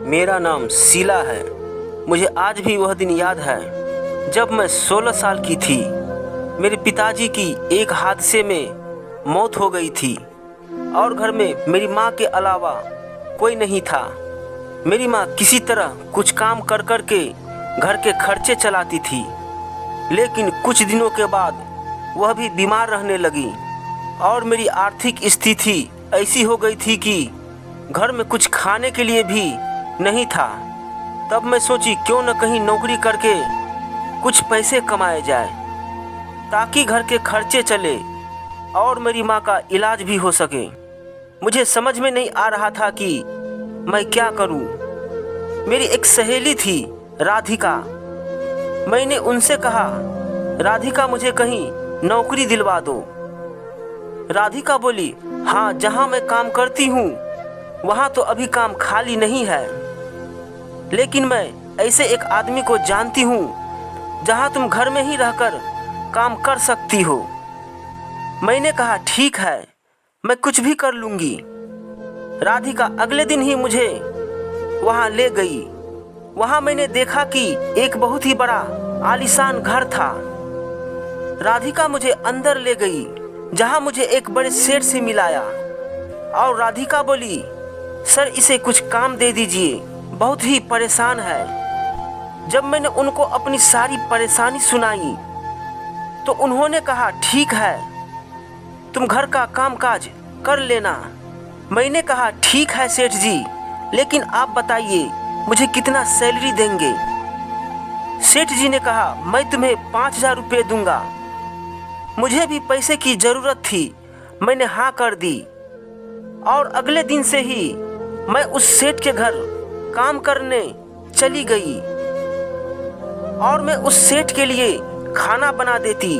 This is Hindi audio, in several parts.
मेरा नाम शीला है। मुझे आज भी वह दिन याद है जब मैं 16 साल की थी। मेरे पिताजी की एक हादसे में मौत हो गई थी और घर में मेरी माँ के अलावा कोई नहीं था। मेरी माँ किसी तरह कुछ काम कर कर के घर के खर्चे चलाती थी, लेकिन कुछ दिनों के बाद वह भी बीमार रहने लगी और मेरी आर्थिक स्थिति ऐसी हो गई थी कि घर में कुछ खाने के लिए भी नहीं था। तब मैं सोची क्यों न कहीं नौकरी करके कुछ पैसे कमाए जाए ताकि घर के खर्चे चले और मेरी माँ का इलाज भी हो सके। मुझे समझ में नहीं आ रहा था कि मैं क्या करूं। मेरी एक सहेली थी राधिका। मैंने उनसे कहा, राधिका मुझे कहीं नौकरी दिलवा दो। राधिका बोली, हाँ, जहाँ मैं काम करती हूँ वहाँ तो अभी काम खाली नहीं है, लेकिन मैं ऐसे एक आदमी को जानती हूँ जहाँ तुम घर में ही रहकर काम कर सकती हो। मैंने कहा, ठीक है, मैं कुछ भी कर लूँगी। राधिका अगले दिन ही मुझे वहाँ ले गई। वहाँ मैंने देखा कि एक बहुत ही बड़ा आलीशान घर था। राधिका मुझे अंदर ले गई जहाँ मुझे एक बड़े सेठ से मिलाया और राधिका बोली, सर इसे कुछ काम दे दीजिए, बहुत ही परेशान है। जब मैंने उनको अपनी सारी परेशानी सुनाई तो उन्होंने कहा, ठीक है, तुम घर का कामकाज कर लेना। मैंने कहा, ठीक है सेठ जी, लेकिन आप बताइए मुझे कितना सैलरी देंगे। सेठ जी ने कहा, मैं तुम्हें 5,000 रुपये दूंगा। मुझे भी पैसे की ज़रूरत थी। मैंने हाँ कर दी और अगले दिन से ही मैं उस सेठ के घर काम करने चली गई और मैं उस सेठ के लिए खाना बना देती,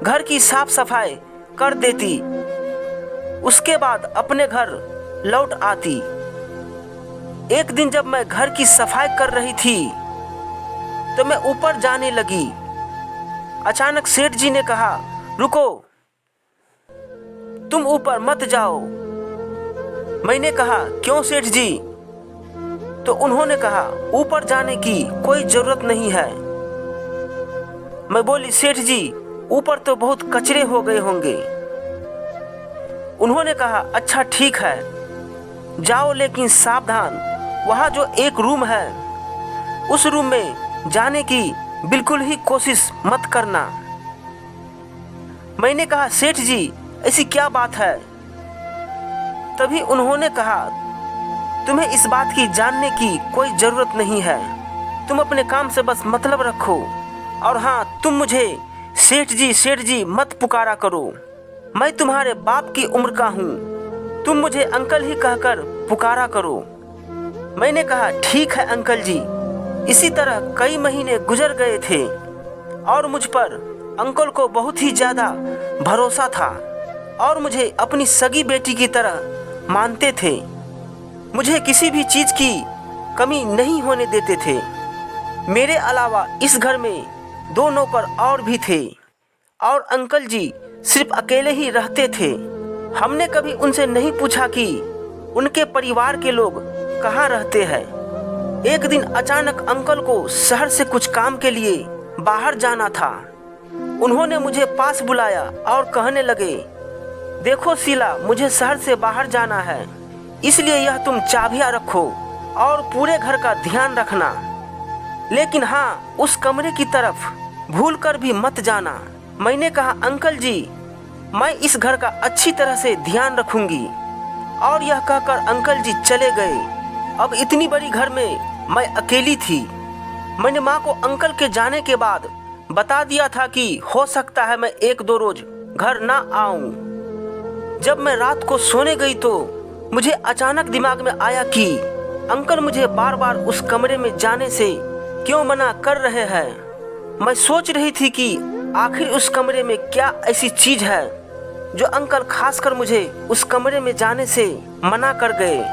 घर की साफ सफाई कर देती। उसके बाद अपने घर लौट आती। एक दिन जब मैं घर की सफाई कर रही थी तो मैं ऊपर जाने लगी। अचानक सेठ जी ने कहा, रुको, तुम ऊपर मत जाओ। मैंने कहा, क्यों सेठ जी? तो उन्होंने कहा, ऊपर जाने की कोई जरूरत नहीं है। मैं बोली, सेठ जी, ऊपर तो बहुत कचरे हो गए होंगे। उन्होंने कहा, अच्छा ठीक है, जाओ, लेकिन सावधान, वहाँ जो एक रूम है उस रूम में जाने की बिल्कुल ही कोशिश मत करना। मैंने कहा, सेठ जी, ऐसी क्या बात है? तभी उन्होंने कहा, तुम्हें इस बात की जानने की कोई ज़रूरत नहीं है, तुम अपने काम से बस मतलब रखो। और हाँ, तुम मुझे सेठ जी मत पुकारा करो। मैं तुम्हारे बाप की उम्र का हूँ, तुम मुझे अंकल ही कहकर पुकारा करो। मैंने कहा, ठीक है अंकल जी। इसी तरह कई महीने गुजर गए थे और मुझ पर अंकल को बहुत ही ज़्यादा भरोसा था और मुझे अपनी सगी बेटी की तरह मानते थे। मुझे किसी भी चीज़ की कमी नहीं होने देते थे। मेरे अलावा इस घर में 2 नौकर और भी थे और अंकल जी सिर्फ अकेले ही रहते थे। हमने कभी उनसे नहीं पूछा कि उनके परिवार के लोग कहाँ रहते हैं। एक दिन अचानक अंकल को शहर से कुछ काम के लिए बाहर जाना था। उन्होंने मुझे पास बुलाया और कहने लगे, देखो शीला, मुझे शहर से बाहर जाना है, इसलिए यह तुम चाबियां रखो और पूरे घर का ध्यान रखना, लेकिन हाँ, उस कमरे की तरफ भूल कर भी मत जाना। मैंने कहा, अंकल जी, मैं इस घर का अच्छी तरह से ध्यान रखूंगी। और यह कहकर अंकल जी चले गए। अब इतनी बड़ी घर में मैं अकेली थी। मैंने माँ को अंकल के जाने के बाद बता दिया था कि हो सकता है मैं 1-2 रोज घर ना आऊं। जब मैं रात को सोने गई तो मुझे अचानक दिमाग में आया कि अंकल मुझे बार बार उस कमरे में जाने से क्यों मना कर रहे हैं। मैं सोच रही थी कि आखिर उस कमरे में क्या ऐसी चीज है जो अंकल खासकर मुझे उस कमरे में जाने से मना कर गए।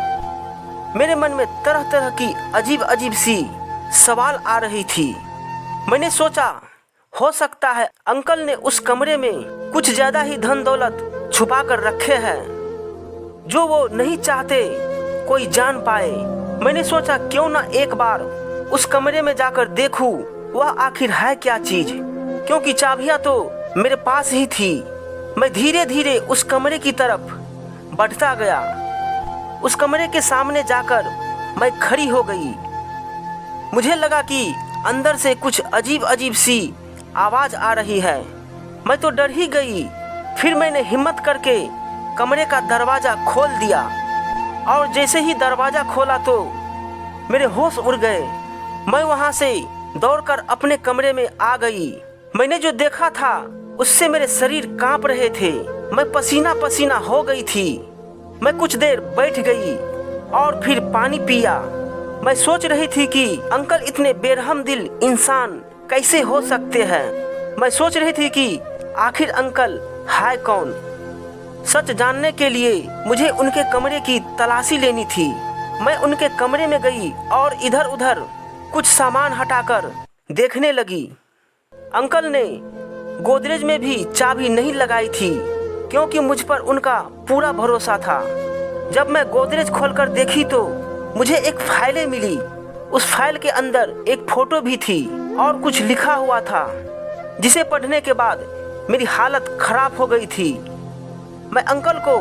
मेरे मन में तरह तरह की अजीब अजीब सी सवाल आ रही थी। मैंने सोचा, हो सकता है अंकल ने उस कमरे में कुछ ज्यादा ही धन दौलत छुपा कर रखे हैं जो वो नहीं चाहते कोई जान पाए। मैंने सोचा क्यों ना एक बार उस कमरे में जाकर देखूं वह आखिर है क्या चीज, क्योंकि चाबियां तो मेरे पास ही थी। मैं धीरे धीरे उस कमरे की तरफ बढ़ता गया। उस कमरे के सामने जाकर मैं खड़ी हो गई। मुझे लगा कि अंदर से कुछ अजीब अजीब सी आवाज आ रही है। मैं तो डर ही गई। फिर मैंने हिम्मत करके कमरे का दरवाज़ा खोल दिया और जैसे ही दरवाज़ा खोला तो मेरे होश उड़ गए। मैं वहाँ से दौड़कर अपने कमरे में आ गई। मैंने जो देखा था उससे मेरे शरीर कांप रहे थे। मैं पसीना पसीना हो गई थी। मैं कुछ देर बैठ गई और फिर पानी पिया। मैं सोच रही थी कि अंकल इतने बेरहम दिल इंसान कैसे हो सकते हैं। मैं सोच रही थी कि आखिर अंकल है कौन। सच जानने के लिए मुझे उनके कमरे की तलाशी लेनी थी। मैं उनके कमरे में गई और इधर उधर कुछ सामान हटाकर देखने लगी। अंकल ने गोदरेज में भी चाबी नहीं लगाई थी, क्योंकि मुझ पर उनका पूरा भरोसा था। जब मैं गोदरेज खोलकर देखी तो मुझे एक फाइलें मिली। उस फाइल के अंदर एक फोटो भी थी और कुछ लिखा हुआ था, जिसे पढ़ने के बाद मेरी हालत खराब हो गई थी। मैं अंकल को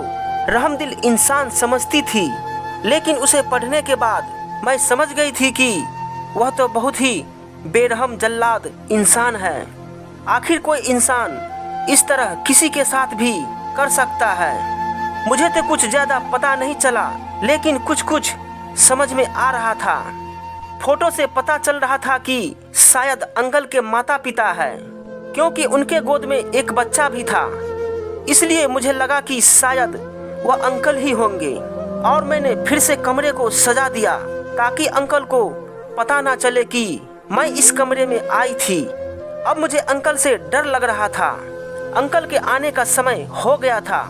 रहमदिल इंसान समझती थी, लेकिन उसे पढ़ने के बाद मैं समझ गई थी कि वह तो बहुत ही बेरहम जल्लाद इंसान है। आखिर कोई इंसान इस तरह किसी के साथ भी कर सकता है। मुझे तो कुछ ज़्यादा पता नहीं चला, लेकिन कुछ कुछ समझ में आ रहा था। फोटो से पता चल रहा था कि शायद अंकल के माता पिता है, क्योंकि उनके गोद में एक बच्चा भी था। इसलिए मुझे लगा कि शायद वह अंकल ही होंगे और मैंने फिर से कमरे को सजा दिया ताकि अंकल को पता ना चले कि मैं इस कमरे में आई थी। अब मुझे अंकल से डर लग रहा था। अंकल के आने का समय हो गया था।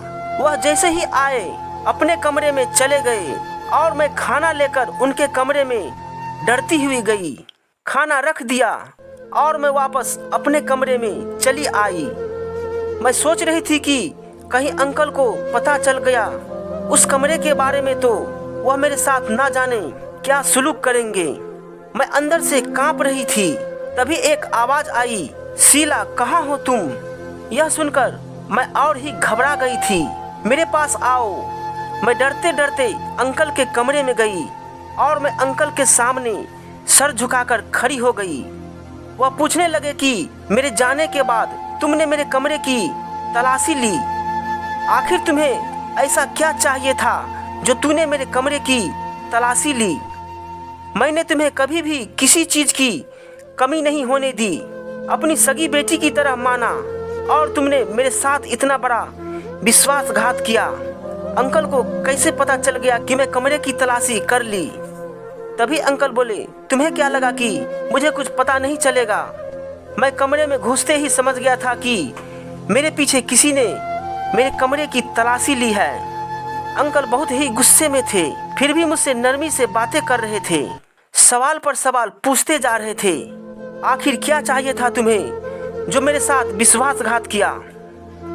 वह जैसे ही आए अपने कमरे में चले गए और मैं खाना लेकर उनके कमरे में डरती हुई गई। खाना रख दिया और मैं वापस अपने कमरे में चली आई। मैं सोच रही थी कि कहीं अंकल को पता चल गया उस कमरे के बारे में तो वह मेरे साथ ना जाने क्या सुलूक करेंगे। मैं अंदर से कांप रही थी। तभी एक आवाज आई, शीला कहाँ हो तुम? यह सुनकर मैं और ही घबरा गई थी। मेरे पास आओ। मैं डरते डरते अंकल के कमरे में गई और मैं अंकल के सामने सर झुकाकर खड़ी हो गई। वह पूछने लगे कि मेरे जाने के बाद तुमने मेरे कमरे की तलाशी ली। आखिर तुम्हें ऐसा क्या चाहिए था जो तूने मेरे कमरे की तलाशी ली? मैंने तुम्हें कभी भी किसी चीज़ की कमी नहीं होने दी। अपनी सगी बेटी की तरह माना और तुमने मेरे साथ इतना बड़ा विश्वासघात किया। अंकल को कैसे पता चल गया कि मैं कमरे की तलाशी कर ली? तभी अंकल बोले, तुम्हें क्या लगा कि मुझे कुछ पता नहीं चलेगा? मैं कमरे में घुसते ही समझ गया था कि मेरे पीछे किसी ने मेरे कमरे की तलाशी ली है। अंकल बहुत ही गुस्से में थे, फिर भी मुझसे नरमी से बातें कर रहे थे। सवाल पर सवाल पूछते जा रहे थे। आखिर क्या चाहिए था तुम्हें जो मेरे साथ विश्वासघात किया?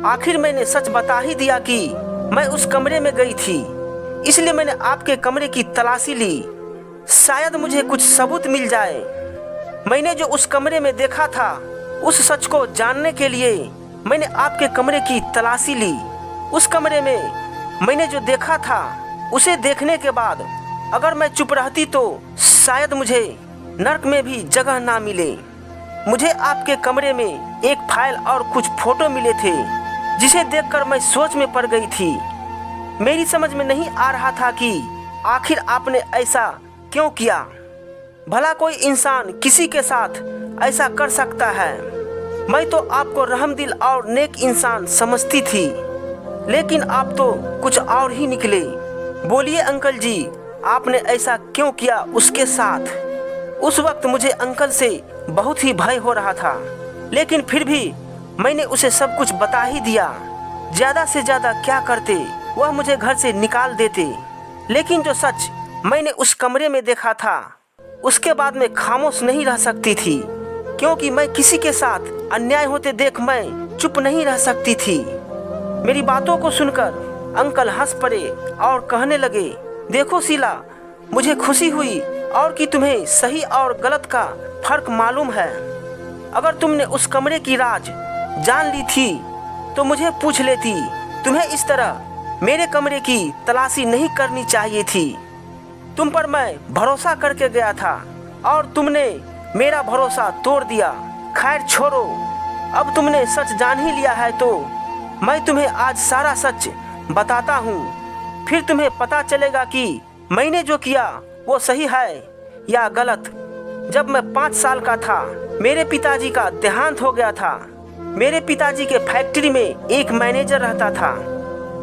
आखिर मैंने सच बता ही दिया कि मैं उस कमरे में गई थी, इसलिए मैंने आपके कमरे की तलाशी ली। शायद मुझे कुछ सबूत मिल जाए। मैंने जो उस कमरे में देखा था उस सच को जानने के लिए मैंने आपके कमरे की तलाशी ली। उस कमरे में मैंने जो देखा था उसे देखने के बाद अगर मैं चुप रहती तो शायद मुझे नर्क में भी जगह ना मिले। मुझे आपके कमरे में एक फाइल और कुछ फोटो मिले थे, जिसे देखकर मैं सोच में पड़ गई थी। मेरी समझ में नहीं आ रहा था कि आखिर आपने ऐसा क्यों किया। भला कोई इंसान किसी के साथ ऐसा कर सकता है? मैं तो आपको रहमदिल और नेक इंसान समझती थी, लेकिन आप तो कुछ और ही निकले। बोलिए अंकल जी, आपने ऐसा क्यों किया उसके साथ? उस वक्त मुझे अंकल से बहुत ही भय हो रहा था, लेकिन फिर भी मैंने उसे सब कुछ बता ही दिया। ज़्यादा से ज़्यादा क्या करते, वह मुझे घर से निकाल देते। लेकिन जो सच मैंने उस कमरे में देखा था उसके बाद मैं खामोश नहीं रह सकती थी, क्योंकि मैं किसी के साथ अन्याय होते देख मैं चुप नहीं रह सकती थी। मेरी बातों को सुनकर अंकल हंस पड़े और कहने लगे, देखो शीला, मुझे खुशी हुई और कि तुम्हें सही और गलत का फर्क मालूम है। अगर तुमने उस कमरे की राज जान ली थी तो मुझे पूछ लेती। तुम्हें इस तरह मेरे कमरे की तलाशी नहीं करनी चाहिए थी। तुम पर मैं भरोसा करके गया था और तुमने मेरा भरोसा तोड़ दिया। खैर छोड़ो, अब तुमने सच जान ही लिया है तो मैं तुम्हें आज सारा सच बताता हूँ। फिर तुम्हें पता चलेगा कि मैंने जो किया वो सही है या गलत। जब मैं 5 साल का था मेरे पिताजी का देहांत हो गया था। मेरे पिताजी के फैक्ट्री में एक मैनेजर रहता था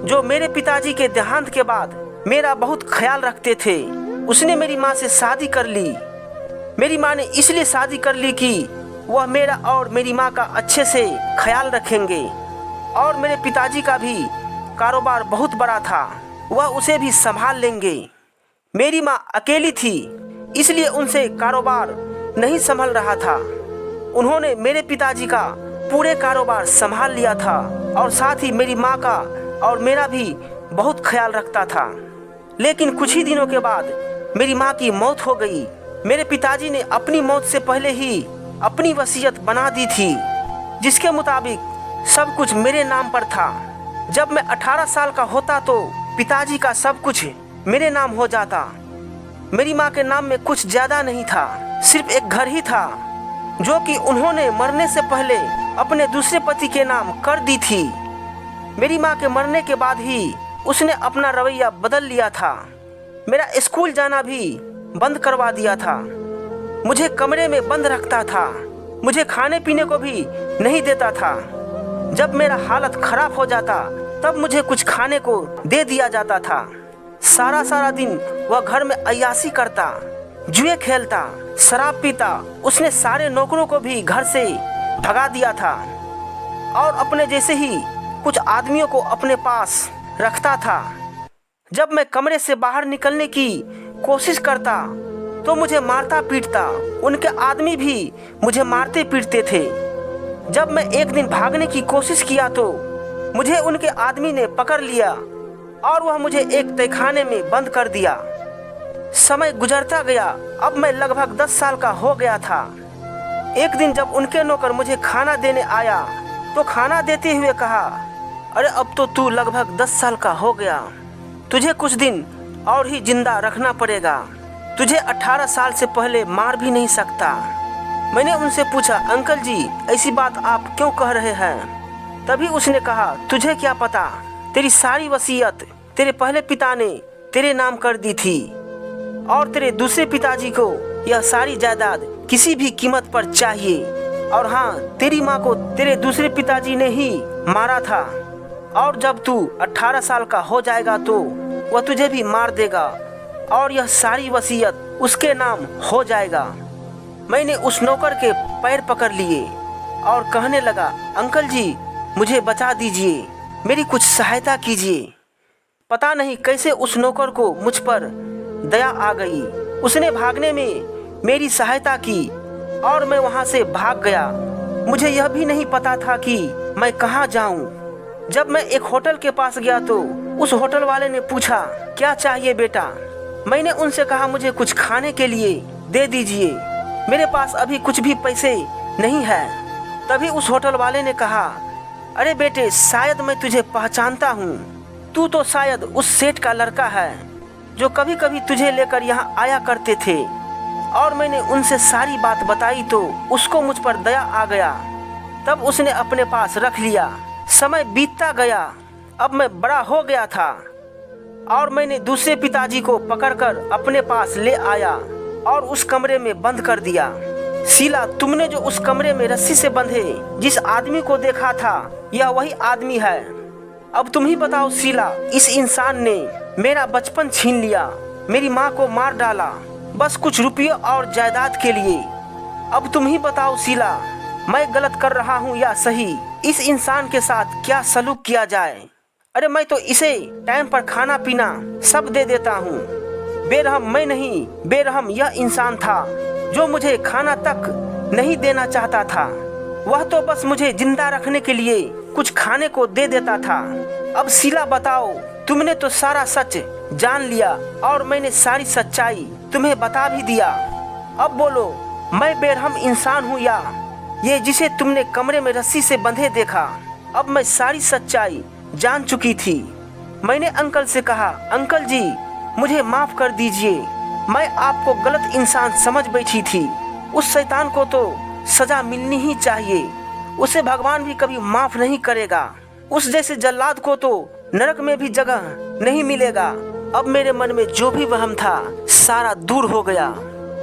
जो मेरे पिताजी के देहांत के बाद मेरा बहुत ख्याल रखते थे। उसने मेरी माँ से शादी कर ली। मेरी माँ ने इसलिए शादी कर ली कि वह मेरा और मेरी माँ का अच्छे से ख्याल रखेंगे। और मेरे पिताजी का भी कारोबार बहुत बड़ा था, वह उसे भी संभाल लेंगे। मेरी माँ अकेली थी इसलिए उनसे कारोबार नहीं संभल रहा था। उन्होंने मेरे पिताजी का पूरे कारोबार संभाल लिया था और साथ ही मेरी माँ का और मेरा भी बहुत ख्याल रखता था। लेकिन कुछ ही दिनों के बाद मेरी माँ की मौत हो गई। मेरे पिताजी ने अपनी मौत से पहले ही अपनी वसीयत बना दी थी जिसके मुताबिक सब कुछ मेरे नाम पर था। जब मैं 18 साल का होता तो पिताजी का सब कुछ मेरे नाम हो जाता। मेरी माँ के नाम में कुछ ज़्यादा नहीं था, सिर्फ एक घर ही था जो कि उन्होंने मरने से पहले अपने दूसरे पति के नाम कर दी थी। मेरी माँ के मरने के बाद ही उसने अपना रवैया बदल लिया था। मेरा स्कूल जाना भी बंद करवा दिया था। मुझे कमरे में बंद रखता था। मुझे खाने पीने को भी नहीं देता था। जब मेरा हालत खराब हो जाता तब मुझे कुछ खाने को दे दिया जाता था। सारा दिन वह घर में अय्याशी करता, जुए खेलता, शराब पीता। उसने सारे नौकरों को भी घर से भगा दिया था और अपने जैसे ही कुछ आदमियों को अपने पास रखता था। जब मैं कमरे से बाहर निकलने की कोशिश करता तो मुझे मारता पीटता। उनके आदमी भी मुझे मारते पीटते थे। जब मैं एक दिन भागने की कोशिश किया तो मुझे उनके आदमी ने पकड़ लिया और वह मुझे एक तहखाने में बंद कर दिया। समय गुजरता गया। अब मैं लगभग 10 साल का हो गया था। एक दिन जब उनके नौकर मुझे खाना देने आया तो खाना देते हुए कहा, अरे अब तो तू लगभग 10 साल का हो गया, तुझे कुछ दिन और ही जिंदा रखना पड़ेगा। तुझे 18 साल से पहले मार भी नहीं सकता। मैंने उनसे पूछा, अंकल जी ऐसी बात आप क्यों कह रहे हैं? तभी उसने कहा, तुझे क्या पता, तेरी सारी वसीयत तेरे पहले पिता ने तेरे नाम कर दी थी और तेरे दूसरे पिताजी को यह सारी जायदाद किसी भी कीमत पर चाहिए। और हाँ, तेरी माँ को तेरे दूसरे पिताजी ने ही मारा था और जब तू 18 साल का हो जाएगा तो वह तुझे भी मार देगा और यह सारी वसीयत उसके नाम हो जाएगा। मैंने उस नौकर के पैर पकड़ लिए और कहने लगा, अंकल जी मुझे बचा दीजिए, मेरी कुछ सहायता कीजिए। पता नहीं कैसे उस नौकर को मुझ पर दया आ गई। उसने भागने में मेरी सहायता की और मैं वहाँ से भाग गया। मुझे यह भी नहीं पता था कि मैं कहाँ जाऊँ। जब मैं एक होटल के पास गया तो उस होटल वाले ने पूछा, क्या चाहिए बेटा? मैंने उनसे कहा, मुझे कुछ खाने के लिए दे दीजिए, मेरे पास अभी कुछ भी पैसे नहीं है। तभी उस होटल वाले ने कहा, अरे बेटे शायद मैं तुझे पहचानता हूँ, तू तो शायद उस सेठ का लड़का है जो कभी कभी तुझे लेकर यहाँ आया करते थे। और मैंने उनसे सारी बात बताई तो उसको मुझ पर दया आ गया। तब उसने अपने पास रख लिया। समय बीतता गया। अब मैं बड़ा हो गया था और मैंने दूसरे पिताजी को पकड़कर अपने पास ले आया और उस कमरे में बंद कर दिया। शीला, तुमने जो उस कमरे में रस्सी से बंधे जिस आदमी को देखा था, यह वही आदमी है। अब तुम ही बताओ शीला, इस इंसान ने मेरा बचपन छीन लिया, मेरी माँ को मार डाला, बस कुछ रुपयों और जायदाद के लिए। अब तुम ही बताओ शीला, मैं गलत कर रहा हूँ या सही? इस इंसान के साथ क्या सलूक किया जाए? अरे मैं तो इसे टाइम पर खाना पीना सब दे देता हूँ। बेरहम मैं नहीं, बेरहम यह इंसान था जो मुझे खाना तक नहीं देना चाहता था। वह तो बस मुझे जिंदा रखने के लिए कुछ खाने को दे देता था। अब शीला बताओ, तुमने तो सारा सच जान लिया और मैंने सारी सच्चाई तुम्हें बता भी दिया। अब बोलो, मैं बेरहम इंसान हूँ या ये जिसे तुमने कमरे में रस्सी से बंधे देखा? अब मैं सारी सच्चाई जान चुकी थी। मैंने अंकल से कहा, अंकल जी मुझे माफ़ कर दीजिए, मैं आपको गलत इंसान समझ बैठी थी। उस शैतान को तो सज़ा मिलनी ही चाहिए, उसे भगवान भी कभी माफ़ नहीं करेगा। उस जैसे जल्लाद को तो नरक में भी जगह नहीं मिलेगा। अब मेरे मन में जो भी वहम था सारा दूर हो गया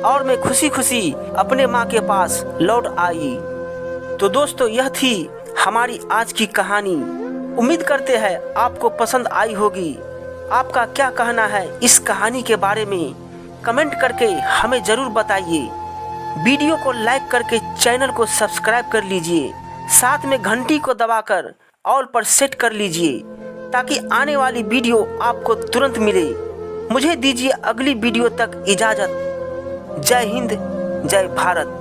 और मैं खुशी खुशी अपने माँ के पास लौट आई। तो दोस्तों, यह थी हमारी आज की कहानी। उम्मीद करते हैं आपको पसंद आई होगी। आपका क्या कहना है इस कहानी के बारे में कमेंट करके हमें ज़रूर बताइए। वीडियो को लाइक करके चैनल को सब्सक्राइब कर लीजिए, साथ में घंटी को दबाकर ऑल पर सेट कर लीजिए ताकि आने वाली वीडियो आपको तुरंत मिले। मुझे दीजिए अगली वीडियो तक इजाज़त। जय हिंद, जय भारत।